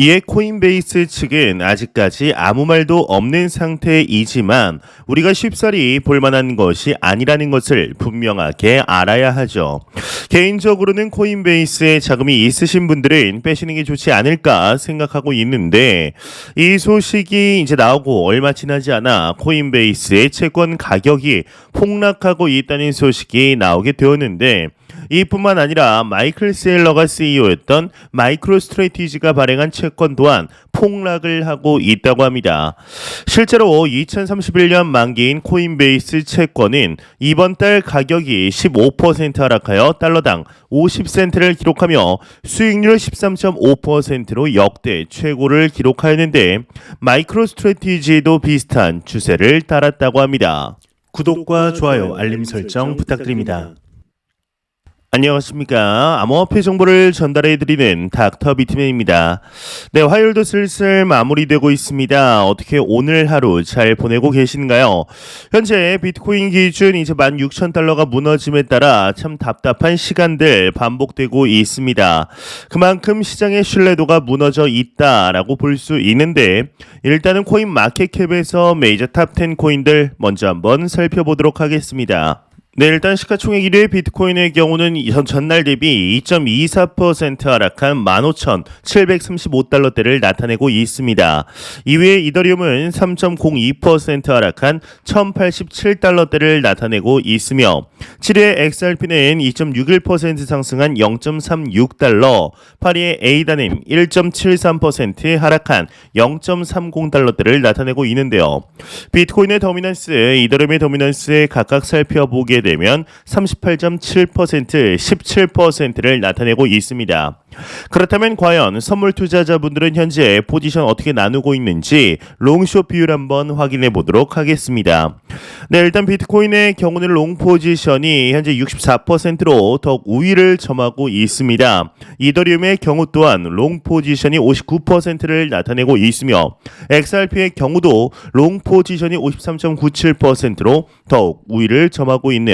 이에 코인베이스 측은 아직까지 아무 말도 없는 상태이지만 우리가 쉽사리 볼만한 것이 아니라는 것을 분명하게 알아야 하죠. 개인적으로는 코인베이스에 자금이 있으신 분들은 빼시는 게 좋지 않을까 생각하고 있는데, 이 소식이 이제 나오고 얼마 지나지 않아 코인베이스의 채권 가격이 폭락하고 있다는 소식이 나오게 되었는데, 이뿐만 아니라 마이클 세일러가 CEO였던 마이크로스트래티지가 발행한 채권 또한 폭락을 하고 있다고 합니다. 실제로 2031년 만기인 코인베이스 채권은 이번 달 가격이 15% 하락하여 달러당 50센트를 기록하며 수익률 13.5%로 역대 최고를 기록하였는데, 마이크로스트래티지도 비슷한 추세를 따랐다고 합니다. 구독과 좋아요, 알림 설정 부탁드립니다. 안녕하십니까. 암호화폐 정보를 전달해드리는 닥터 비트맨입니다. 네, 화요일도 슬슬 마무리되고 있습니다. 어떻게 오늘 하루 잘 보내고 계신가요? 현재 비트코인 기준 이제 16,000달러가 무너짐에 따라 참 답답한 시간들 반복되고 있습니다. 그만큼 시장의 신뢰도가 무너져 있다라고 볼 수 있는데, 일단은 코인 마켓캡에서 메이저 탑10 코인들 먼저 한번 살펴보도록 하겠습니다. 네, 일단 시가총액 1위의 비트코인의 경우는 전날 대비 2.24% 하락한 15,735달러대를 나타내고 있습니다. 2위의 이더리움은 3.02% 하락한 1,087달러대를 나타내고 있으며, 7위의 XRP는 2.61% 상승한 0.36달러, 8위의 에이다는 1.73% 하락한 0.30달러대를 나타내고 있는데요. 비트코인의 더미넌스, 이더리움의 더미넌스 각각 살펴보게 되면 38.7%, 17%를 나타내고 있습니다. 그렇다면 과연 선물 투자자분들은 현재 포지션 어떻게 나누고 있는지 롱숏 비율 한번 확인해 보도록 하겠습니다. 네, 일단 비트코인의 경우는 롱 포지션이 현재 64%로 더욱 우위를 점하고 있습니다. 이더리움의 경우 또한 롱 포지션이 59%를 나타내고 있으며, XRP의 경우도 롱 포지션이 53.97%로 더욱 우위를 점하고 있네요.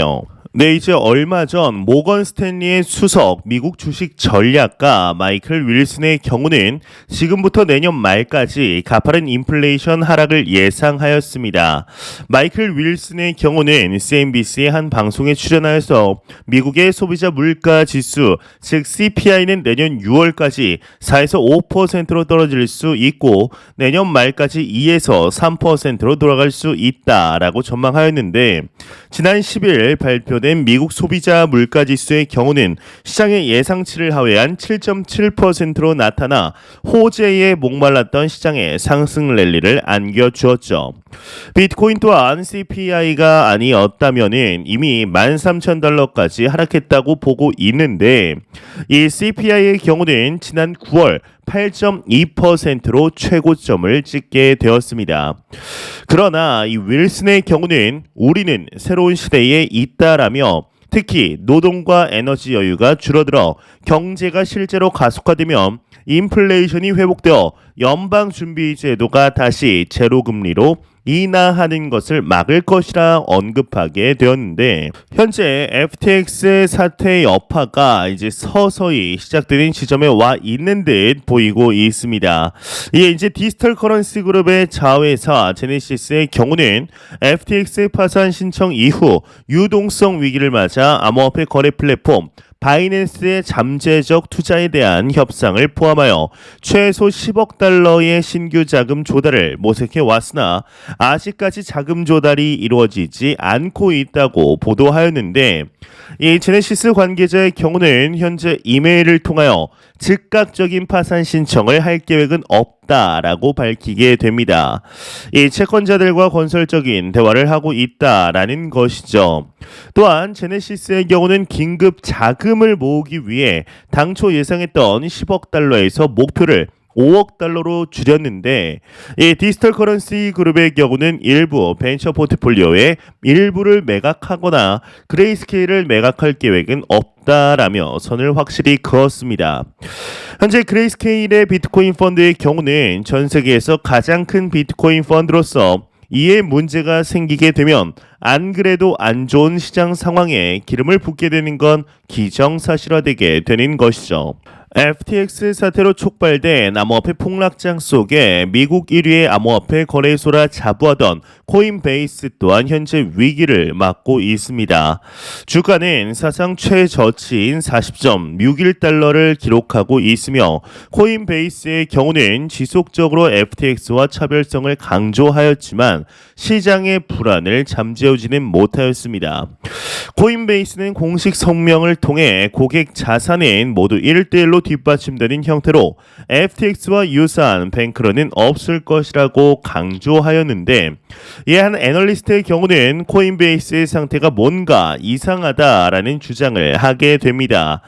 네, 이제 얼마 전 모건 스탠리의 수석 미국 주식 전략가 마이클 윌슨의 경우는 지금부터 내년 말까지 가파른 인플레이션 하락을 예상하였습니다. 마이클 윌슨의 경우는 CNBC의 한 방송에 출연하여서 미국의 소비자 물가 지수, 즉 CPI는 내년 6월까지 4에서 5%로 떨어질 수 있고 내년 말까지 2에서 3%로 돌아갈 수 있다라고 전망하였는데, 지난 10일 발표된 미국 소비자 물가지수의 경우는 시장의 예상치를 하회한 7.7%로 나타나 호재에 목말랐던 시장의 상승 랠리를 안겨주었죠. 비트코인 또한 CPI가 아니었다면 이미 13,000달러까지 하락했다고 보고 있는데, 이 CPI의 경우는 지난 9월 8.2%로 최고점을 찍게 되었습니다. 그러나 이 윌슨의 경우는 우리는 새로운 시대에 있다라며, 특히 노동과 에너지 여유가 줄어들어 경제가 실제로 가속화되면 인플레이션이 회복되어 연방준비제도가 다시 제로금리로 인하하는 것을 막을 것이라 언급하게 되었는데, 현재 FTX 사태의 여파가 이제 서서히 시작되는 지점에 와 있는 듯 보이고 있습니다. 이게 이제 디지털 커런시 그룹의 자회사 제네시스의 경우는 FTX 파산 신청 이후 유동성 위기를 맞아 암호화폐 거래 플랫폼 바이낸스의 잠재적 투자에 대한 협상을 포함하여 최소 10억 달러의 신규 자금 조달을 모색해 왔으나 아직까지 자금 조달이 이루어지지 않고 있다고 보도하였는데, 이 제네시스 관계자의 경우는 현재 이메일을 통하여 즉각적인 파산 신청을 할 계획은 없다라고 밝히게 됩니다. 이 채권자들과 건설적인 대화를 하고 있다라는 것이죠. 또한 제네시스의 경우는 긴급 자금을 모으기 위해 당초 예상했던 10억 달러에서 목표를 5억 달러로 줄였는데, 이 디지털 커런시 그룹의 경우는 일부 벤처 포트폴리오의 일부를 매각하거나 그레이스케일을 매각할 계획은 없다라며 선을 확실히 그었습니다. 현재 그레이스케일의 비트코인 펀드의 경우는 전 세계에서 가장 큰 비트코인 펀드로서 이에 문제가 생기게 되면 안 그래도 안 좋은 시장 상황에 기름을 붓게 되는 건 기정사실화되게 되는 것이죠. FTX 사태로 촉발된 암호화폐 폭락장 속에 미국 1위의 암호화폐 거래소라 자부하던 코인베이스 또한 현재 위기를 맞고 있습니다. 주가는 사상 최저치인 40.61달러를 기록하고 있으며 코인베이스의 경우는 지속적으로 FTX와 차별성을 강조하였지만 시장의 불안을 잠재우지는 못하였습니다. 코인베이스는 공식 성명을 통해 고객 자산은 모두 1대1로 뒷받침되는 형태로 FTX와 유사한 뱅크런은 없을 것이라고 강조하였는데, 이에 한 애널리스트의 경우는 코인베이스의 상태가 뭔가 이상하다라는 주장을 하게 됩니다.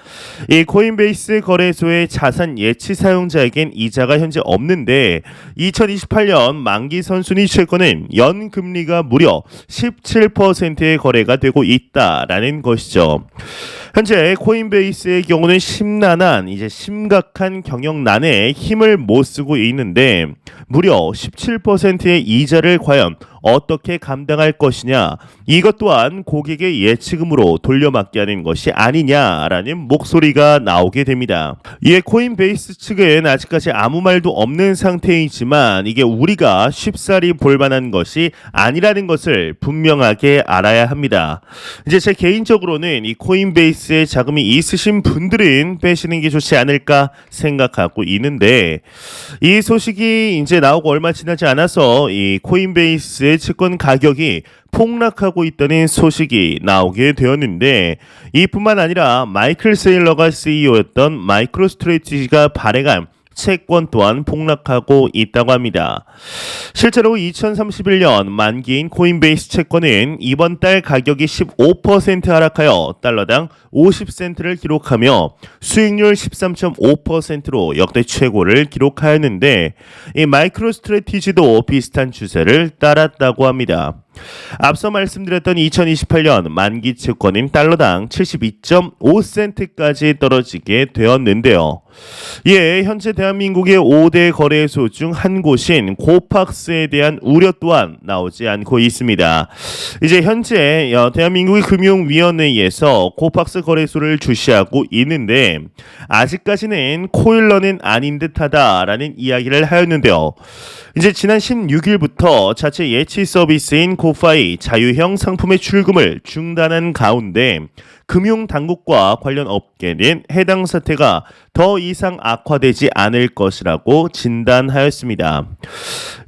이 코인베이스 거래소의 자산 예치 사용자에겐 이자가 현재 없는데 2028년 만기 선순위 채권은 연금리가 무려 17%의 거래가 되고 있다라는 것이죠. 현재 코인베이스의 경우는 심각한 경영난에 힘을 못 쓰고 있는데 무려 17%의 이자를 과연 어떻게 감당할 것이냐, 이것 또한 고객의 예치금으로 돌려막기 하는 것이 아니냐라는 목소리가 나오게 됩니다. 이에 코인베이스 측은 아직까지 아무 말도 없는 상태이지만 이게 우리가 쉽사리 볼만한 것이 아니라는 것을 분명하게 알아야 합니다. 이제 제 개인적으로는 이 코인베이스에 자금이 있으신 분들은 빼시는 게 좋지 않을까 생각하고 있는데, 이 소식이 이제 나오고 얼마 지나지 않아서 이 코인베이스의 채권 가격이 폭락하고 있다는 소식이 나오게 되었는데, 이뿐만 아니라 마이클 세일러가 CEO였던 마이크로스트래티지가 발행한 채권 또한 폭락하고 있다고 합니다. 실제로 2031년 만기인 코인베이스 채권은 이번 달 가격이 15% 하락하여 달러당 50센트를 기록하며 수익률 13.5%로 역대 최고를 기록하였는데, 이 마이크로스트래티지도 비슷한 추세를 따랐다고 합니다. 앞서 말씀드렸던 2028년 만기 채권인 달러당 72.5센트까지 떨어지게 되었는데요. 예, 현재 대한민국의 5대 거래소 중 한 곳인 코팍스에 대한 우려 또한 나오지 않고 있습니다. 이제 현재 대한민국의 금융위원회에서 코팍스 거래소를 주시하고 있는데 아직까지는 코일러는 아닌 듯하다라는 이야기를 하였는데요. 이제 지난 16일부터 자체 예치 서비스인 코파이 자유형 상품의 출금을 중단한 가운데 금융당국과 관련 업계는 해당 사태가 더 이상 악화되지 않을 것이라고 진단하였습니다.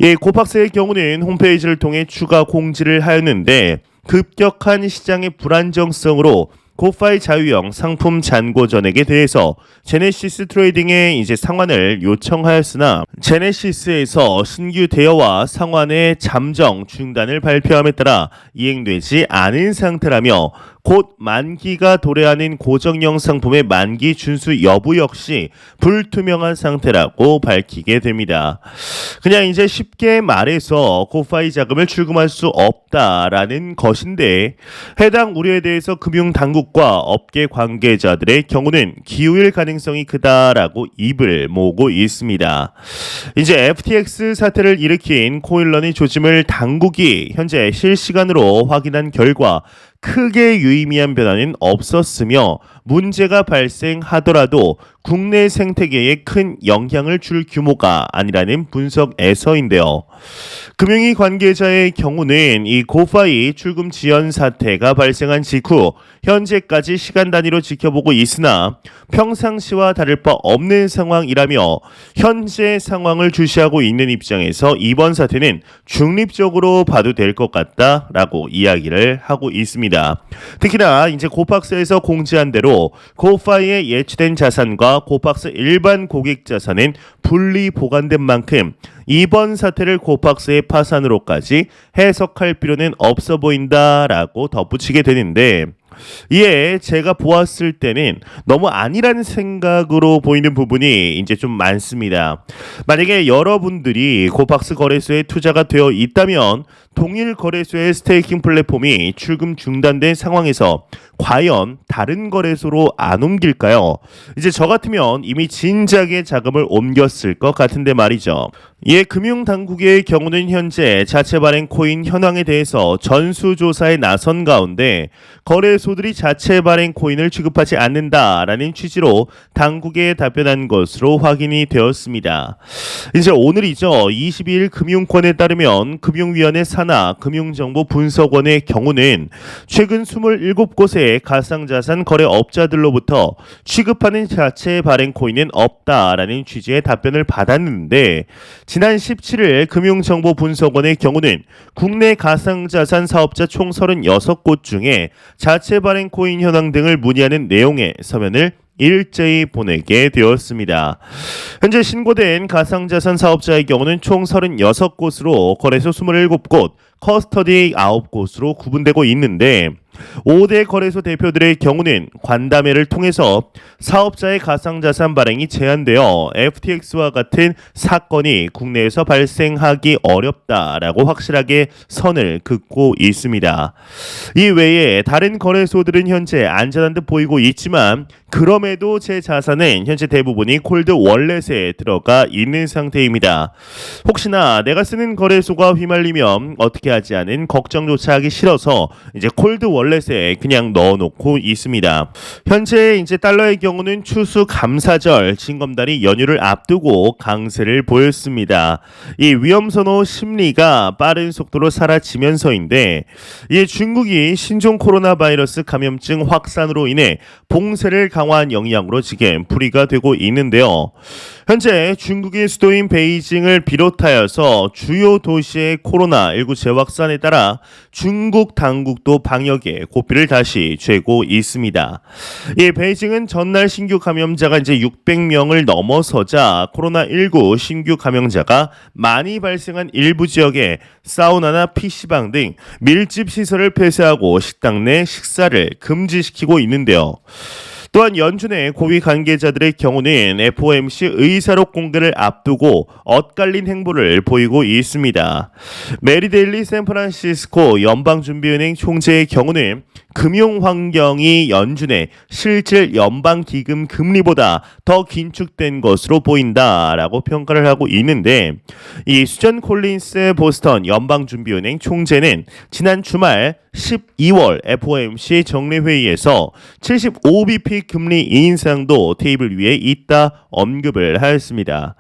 예, 코팍스의 경우는 홈페이지를 통해 추가 공지를 하였는데 급격한 시장의 불안정성으로 코파이 자유형 상품 잔고 전액에 대해서 제네시스 트레이딩에 이제 상환을 요청하였으나 제네시스에서 신규 대여와 상환의 잠정 중단을 발표함에 따라 이행되지 않은 상태라며 곧 만기가 도래하는 고정형 상품의 만기 준수 여부 역시 불투명한 상태라고 밝히게 됩니다. 그냥 이제 쉽게 말해서 코파이 자금을 출금할 수 없다라는 것인데, 해당 우려에 대해서 금융당국과 업계 관계자들의 경우는 기우일 가능성이 크다라고 입을 모으고 있습니다. 이제 FTX 사태를 일으킨 코일러니 조짐을 당국이 현재 실시간으로 확인한 결과 크게 유의미한 변화는 없었으며 문제가 발생하더라도 국내 생태계에 큰 영향을 줄 규모가 아니라는 분석에서인데요. 금융위 관계자의 경우는 이 코파이 출금 지연 사태가 발생한 직후 현재까지 시간 단위로 지켜보고 있으나 평상시와 다를 바 없는 상황이라며 현재 상황을 주시하고 있는 입장에서 이번 사태는 중립적으로 봐도 될 것 같다라고 이야기를 하고 있습니다. 특히나 이제 코팍스에서 공지한 대로 코파이에 예치된 자산과 코팍스 일반 고객 자산은 분리 보관된 만큼 이번 사태를 코팍스의 파산으로까지 해석할 필요는 없어 보인다라고 덧붙이게 되는데, 이에 제가 보았을 때는 너무 아니라는 생각으로 보이는 부분이 이제 좀 많습니다. 만약에 여러분들이 코팍스 거래소에 투자가 되어 있다면 동일 거래소의 스테이킹 플랫폼이 출금 중단된 상황에서 과연 다른 거래소로 안 옮길까요? 이제 저 같으면 이미 진작에 자금을 옮겼을 것 같은데 말이죠. 예, 금융당국의 경우는 현재 자체 발행 코인 현황에 대해서 전수조사에 나선 가운데 거래소들이 자체 발행 코인을 취급하지 않는다라는 취지로 당국에 답변한 것으로 확인이 되었습니다. 이제 오늘이죠. 22일 금융권에 따르면 금융위원회 산하 금융정보분석원의 경우는 최근 27곳의 가상자산 거래업자들로부터 취급하는 자체 발행 코인은 없다라는 취지의 답변을 받았는데 지난 17일 금융정보분석원의 경우는 국내 가상자산 사업자 총 36곳 중에 자체 발행 코인 현황 등을 문의하는 내용의 서면을 일제히 보내게 되었습니다. 현재 신고된 가상자산 사업자의 경우는 총 36곳으로 거래소 27곳, 커스터디 9곳으로 구분되고 있는데 5대 거래소 대표들의 경우는 관담회를 통해서 사업자의 가상자산 발행이 제한되어 FTX와 같은 사건이 국내에서 발생하기 어렵다라고 확실하게 선을 긋고 있습니다. 이 외에 다른 거래소들은 현재 안전한 듯 보이고 있지만 그럼에도 제 자산은 현재 대부분이 콜드 월렛에 들어가 있는 상태입니다. 혹시나 내가 쓰는 거래소가 휘말리면 어떻게 하지 않은 걱정조차 하기 싫어서 이제 콜드 월렛에 그냥 넣어놓고 있습니다. 현재 이제 달러의 경우는 추수 감사절 징검다리 연휴를 앞두고 강세를 보였습니다. 이 위험선호 심리가 빠른 속도로 사라지면서인데 이 중국이 신종 코로나 바이러스 감염증 확산으로 인해 봉쇄를 강화한 영향으로 지금 풀이가 되고 있는데요. 현재 중국의 수도인 베이징을 비롯하여서 주요 도시의 코로나19 재확산에 따라 중국 당국도 방역에 고삐를 다시 쬐고 있습니다. 이 베이징은 전날 신규 감염자가 이제 600명을 넘어서자 코로나19 신규 감염자가 많이 발생한 일부 지역에 사우나나 PC방 등 밀집 시설을 폐쇄하고 식당 내 식사를 금지시키고 있는데요. 또한 연준의 고위 관계자들의 경우는 FOMC 의사록 공개를 앞두고 엇갈린 행보를 보이고 있습니다. 메리 데일리 샌프란시스코 연방준비은행 총재의 경우는 금융 환경이 연준의 실질 연방기금 금리보다 더 긴축된 것으로 보인다라고 평가를 하고 있는데 이 수전 콜린스 보스턴 연방준비은행 총재는 지난 주말 12월 FOMC 정례회의에서 75bp 금리 인상도 테이블 위에 있다 언급을 하였습니다.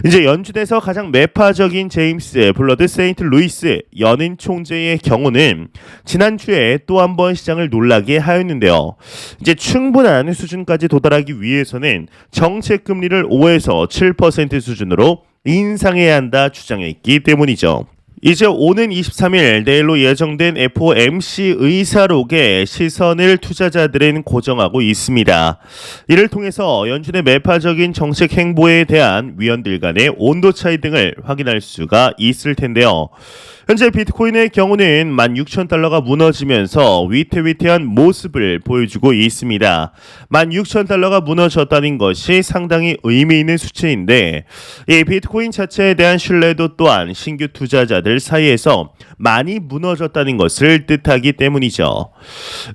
이제 연준에서 가장 매파적인 제임스 블러드 세인트 루이스 연은 총재의 경우는 지난주에 또 한 번 시장을 놀라게 하였는데요. 이제 충분한 수준까지 도달하기 위해서는 정책 금리를 5에서 7% 수준으로 인상해야 한다 주장했기 때문이죠. 이제 오는 23일 내일로 예정된 FOMC 의사록에 시선을 투자자들은 고정하고 있습니다. 이를 통해서 연준의 매파적인 정책 행보에 대한 위원들 간의 온도 차이 등을 확인할 수가 있을 텐데요. 현재 비트코인의 경우는 16,000달러가 무너지면서 위태위태한 모습을 보여주고 있습니다. 16,000달러가 무너졌다는 것이 상당히 의미 있는 수치인데 이 비트코인 자체에 대한 신뢰도 또한 신규 투자자들 사이에서 많이 무너졌다는 것을 뜻하기 때문이죠.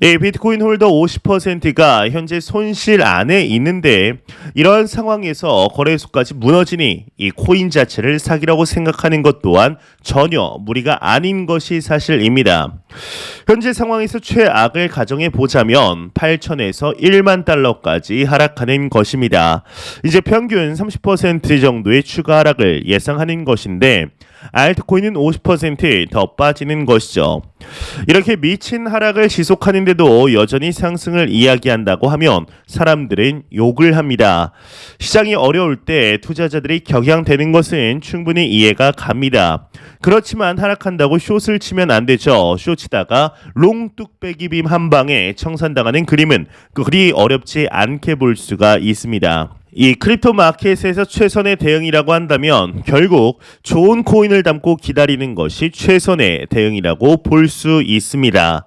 이 비트코인 홀더 50%가 현재 손실 안에 있는데 이러한 상황에서 거래소까지 무너지니 이 코인 자체를 사기라고 생각하는 것 또한 전혀 무리가 아닌 것이 사실입니다. 현재 상황에서 최악을 가정해 보자면 8천에서 1만 달러까지 하락하는 것입니다. 이제 평균 30% 정도의 추가 하락을 예상하는 것인데 알트코인은 50% 더 빠지는 것이죠. 이렇게 미친 하락을 지속하는데도 여전히 상승을 이야기한다고 하면 사람들은 욕을 합니다. 시장이 어려울 때 투자자들이 격양되는 것은 충분히 이해가 갑니다. 그렇지만 하락한다고 숏을 치면 안 되죠. 숏 치다가 롱 뚝배기 빔 한 방에 청산당하는 그림은 그리 어렵지 않게 볼 수가 있습니다. 이 크립토 마켓에서 최선의 대응이라고 한다면 결국 좋은 코인을 담고 기다리는 것이 최선의 대응이라고 볼 수 있습니다.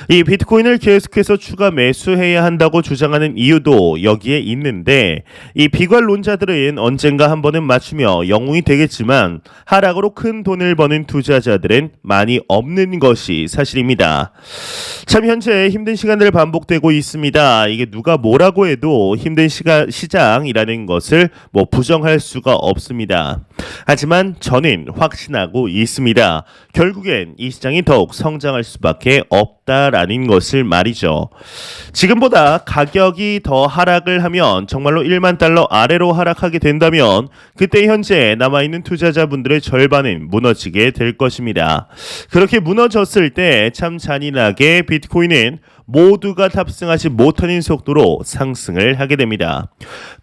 이 비트코인을 계속해서 추가 매수해야 한다고 주장하는 이유도 여기에 있는데 이 비관론자들은 언젠가 한 번은 맞추며 영웅이 되겠지만 하락으로 큰 돈을 버는 투자자들은 많이 없는 것이 사실입니다. 참 현재 힘든 시간들 반복되고 있습니다. 이게 누가 뭐라고 해도 힘든 시장이라는 것을 부정할 수가 없습니다. 하지만 저는 확신하고 있습니다. 결국엔 이 시장이 더욱 성장할 수밖에 없다라는 것을 말이죠. 지금보다 가격이 더 하락을 하면 정말로 1만 달러 아래로 하락하게 된다면 그때 현재 남아있는 투자자분들의 절반은 무너지게 될 것입니다. 그렇게 무너졌을 때 참 잔인하게 비트코인은 모두가 탑승하지 못하는 속도로 상승을 하게 됩니다.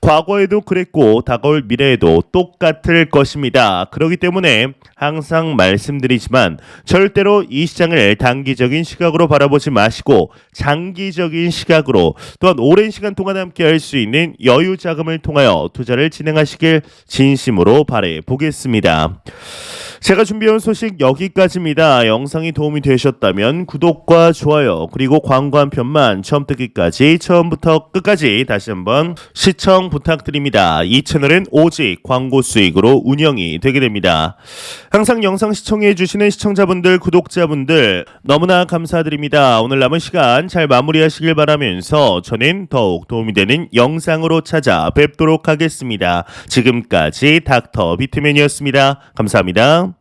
과거에도 그랬고 다가올 미래에도 똑같을 것입니다. 그렇기 때문에 항상 말씀드리지만 절대로 이 시장을 단기적인 시각으로 바라보지 마시고 장기적인 시각으로 또한 오랜 시간 동안 함께 할 수 있는 여유 자금을 통하여 투자를 진행하시길 진심으로 바라 보겠습니다. 제가 준비해온 소식 여기까지입니다. 영상이 도움이 되셨다면 구독과 좋아요 그리고 광고 한 편만 처음 듣기까지 처음부터 끝까지 다시 한번 시청 부탁드립니다. 이 채널은 오직 광고 수익으로 운영이 되게 됩니다. 항상 영상 시청해 주시는 시청자분들 구독자분들 너무나 감사드립니다. 오늘 남은 시간 잘 마무리하시길 바라면서 저는 더욱 도움이 되는 영상으로 찾아뵙도록 하겠습니다. 지금까지 닥터 비트맨이었습니다. 감사합니다.